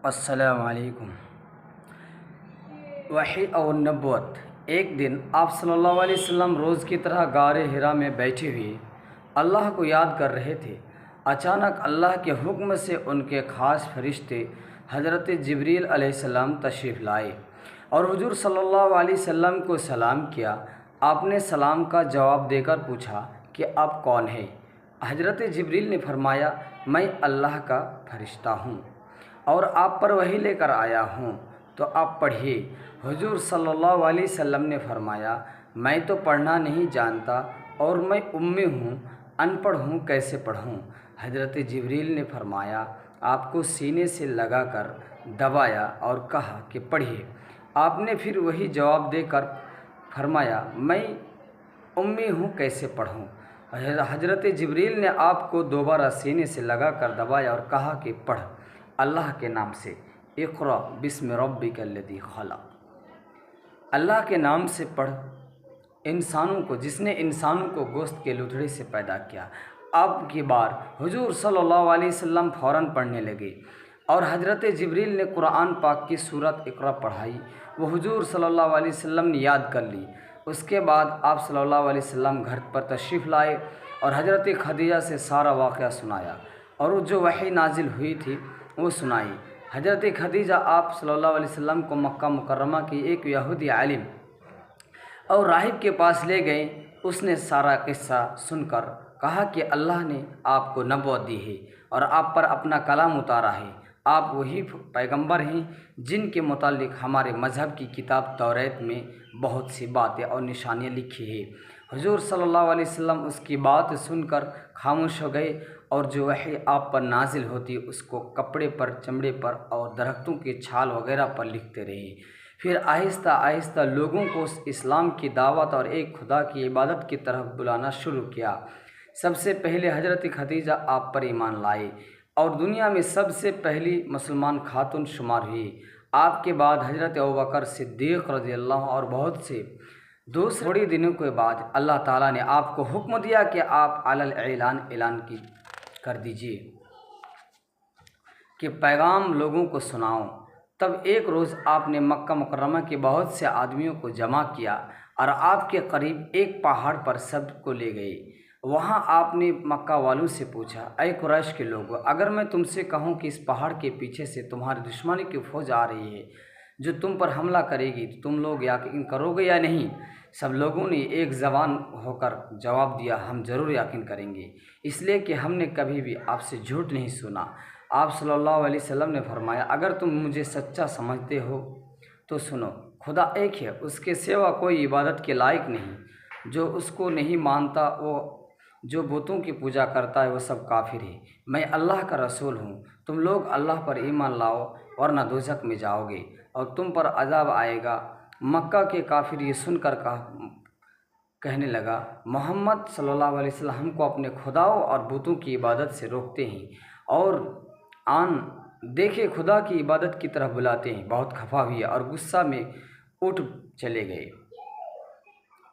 السلام علیکم۔ وحی اور نبوت۔ ایک دن آپ صلی اللہ علیہ وسلم روز کی طرح غار حرا میں بیٹھے ہوئے اللہ کو یاد کر رہے تھے۔ اچانک اللہ کے حکم سے ان کے خاص فرشتے حضرت جبریل علیہ السلام تشریف لائے اور حضور صلی اللہ علیہ وسلم کو سلام کیا۔ آپ نے سلام کا جواب دے کر پوچھا کہ آپ کون ہیں؟ حضرت جبریل نے فرمایا، میں اللہ کا فرشتہ ہوں اور آپ پر وحی لے کر آیا ہوں، تو آپ پڑھیے۔ حضور صلی اللہ علیہ وسلم نے فرمایا، میں تو پڑھنا نہیں جانتا اور میں امی ہوں، ان پڑھ ہوں، کیسے پڑھوں؟ حضرت جبریل نے فرمایا، آپ کو سینے سے لگا کر دبایا اور کہا کہ پڑھیے۔ آپ نے پھر وہی جواب دے کر فرمایا، میں امی ہوں، کیسے پڑھوں؟ حضرت جبریل نے آپ کو دوبارہ سینے سے لگا کر دبایا اور کہا کہ پڑھ، اللہ کے نام سے، اقرأ بسم ربک الذی خلق، اللہ کے نام سے پڑھ، انسانوں کو، جس نے انسانوں کو گوشت کے لوتھڑے سے پیدا کیا۔ اب کی بار حضور صلی اللہ علیہ وسلم فوراً پڑھنے لگے اور حضرت جبریل نے قرآن پاک کی سورت اقرأ پڑھائی، وہ حضور صلی اللہ علیہ وسلم نے یاد کر لی۔ اس کے بعد آپ صلی اللہ علیہ وسلم گھر پر تشریف لائے اور حضرت خدیجہ سے سارا واقعہ سنایا اور جو وحی نازل ہوئی تھی وہ سنائی۔ حضرت خدیجہ آپ صلی اللہ علیہ وسلم کو مکہ مکرمہ کی ایک یہودی عالم اور راہب کے پاس لے گئے۔ اس نے سارا قصہ سن کر کہا کہ اللہ نے آپ کو نبوت دی ہے اور آپ پر اپنا کلام اتارا ہے، آپ وہی پیغمبر ہیں جن کے متعلق ہمارے مذہب کی کتاب توریت میں بہت سی باتیں اور نشانیاں لکھی ہیں۔ حضور صلی اللہ علیہ وسلم اس کی بات سن کر خاموش ہو گئے اور جو وحی آپ پر نازل ہوتی اس کو کپڑے پر، چمڑے پر اور درختوں کے چھال وغیرہ پر لکھتے رہے۔ پھر آہستہ آہستہ لوگوں کو اسلام کی دعوت اور ایک خدا کی عبادت کی طرف بلانا شروع کیا۔ سب سے پہلے حضرت خدیجہ آپ پر ایمان لائے اور دنیا میں سب سے پہلی مسلمان خاتون شمار ہوئی۔ آپ کے بعد حضرت ابوبکر صدیق رضی اللہ اور بہت سے دوسرے۔ تھوڑی دنوں کے بعد اللہ تعالیٰ نے آپ کو حکم دیا کہ آپ علی الاعلان اعلان کر دیجیے کہ پیغام لوگوں کو سناؤ۔ تب ایک روز آپ نے مکہ مکرمہ کے بہت سے آدمیوں کو جمع کیا اور آپ کے قریب ایک پہاڑ پر سب کو لے گئے۔ وہاں آپ نے مکہ والوں سے پوچھا، اے قریش کے لوگوں، اگر میں تم سے کہوں کہ اس پہاڑ کے پیچھے سے تمہاری دشمنی کی فوج آ رہی ہے جو تم پر حملہ کرے گی، تو تم لوگ یقین کرو گے یا نہیں؟ سب لوگوں نے ایک زبان ہو کر جواب دیا، ہم ضرور یقین کریں گے، اس لیے کہ ہم نے کبھی بھی آپ سے جھوٹ نہیں سنا۔ آپ صلی اللہ علیہ وسلم نے فرمایا، اگر تم مجھے سچا سمجھتے ہو تو سنو، خدا ایک ہے، اس کے سوا کوئی عبادت کے لائق نہیں، جو اس کو نہیں مانتا، وہ جو بتوں کی پوجا کرتا ہے، وہ سب کافر ہے۔ میں اللہ کا رسول ہوں، تم لوگ اللہ پر ایمان لاؤ ورنہ دوزخ میں جاؤ گے اور تم پر عذاب آئے گا۔ مکہ کے کافر یہ سن کر کہنے لگا، محمد صلی اللہ علیہ وسلم ہم کو اپنے خداؤں اور بتوں کی عبادت سے روکتے ہیں اور آن دیکھے خدا کی عبادت کی طرف بلاتے ہیں۔ بہت خفا ہوئے اور غصہ میں اٹھ چلے گئے۔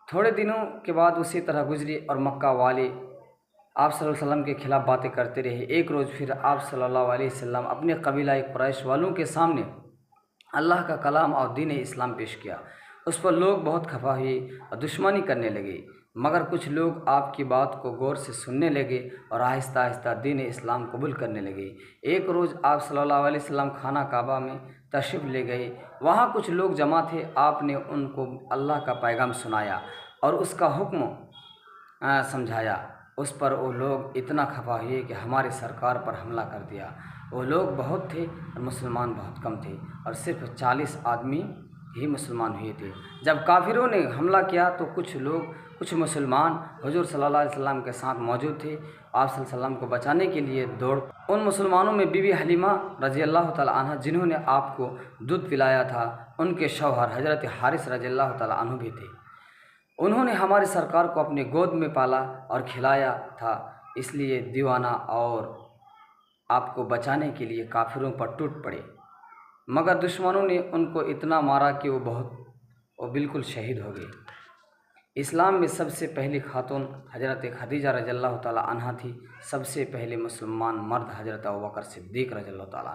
تھوڑے دنوں کے بعد اسی طرح گزری اور مکہ والے آپ صلی اللہ علیہ وسلم کے خلاف باتیں کرتے رہے۔ ایک روز پھر آپ صلی اللہ علیہ وسلم اپنے قبیلہ قریش والوں کے سامنے اللہ کا کلام اور دین اسلام پیش کیا۔ اس پر لوگ بہت خفا ہوئے اور دشمنی کرنے لگے، مگر کچھ لوگ آپ کی بات کو غور سے سننے لگے اور آہستہ آہستہ دین اسلام قبول کرنے لگے۔ ایک روز آپ صلی اللہ علیہ وسلم خانہ کعبہ میں تشریف لے گئے، وہاں کچھ لوگ جمع تھے۔ آپ نے ان کو اللہ کا پیغام سنایا اور اس کا حکم سمجھایا۔ اس پر وہ لوگ اتنا خفا ہوئے کہ ہمارے سرکار پر حملہ کر دیا۔ وہ لوگ بہت تھے اور مسلمان بہت کم تھے اور صرف 40 آدمی ہی مسلمان ہوئے تھے۔ جب کافروں نے حملہ کیا تو کچھ مسلمان حضور صلی اللہ علیہ وسلم کے ساتھ موجود تھے، آپ صلی اللہ علیہ وسلم کو بچانے کے لیے دوڑ۔ ان مسلمانوں میں بی بی حلیمہ رضی اللہ تعالیٰ عنہ جنہوں نے آپ کو دودھ پلایا تھا، ان کے شوہر حضرت حارث رضی اللہ تعالیٰ عنہ بھی تھے۔ انہوں نے ہمارے سرکار کو اپنے گود میں پالا اور کھلایا تھا، اس لیے دیوانہ اور آپ کو بچانے کے لیے کافروں پر ٹوٹ پڑے، مگر دشمنوں نے ان کو اتنا مارا کہ وہ بالکل شہید ہو گئے۔ اسلام میں سب سے پہلی خاتون حضرت خدیجہ رضی اللہ تعالیٰ عنہ تھی۔ سب سے پہلے مسلمان مرد حضرت ابوبکر صدیق رضی اللہ تعالیٰ عنہ۔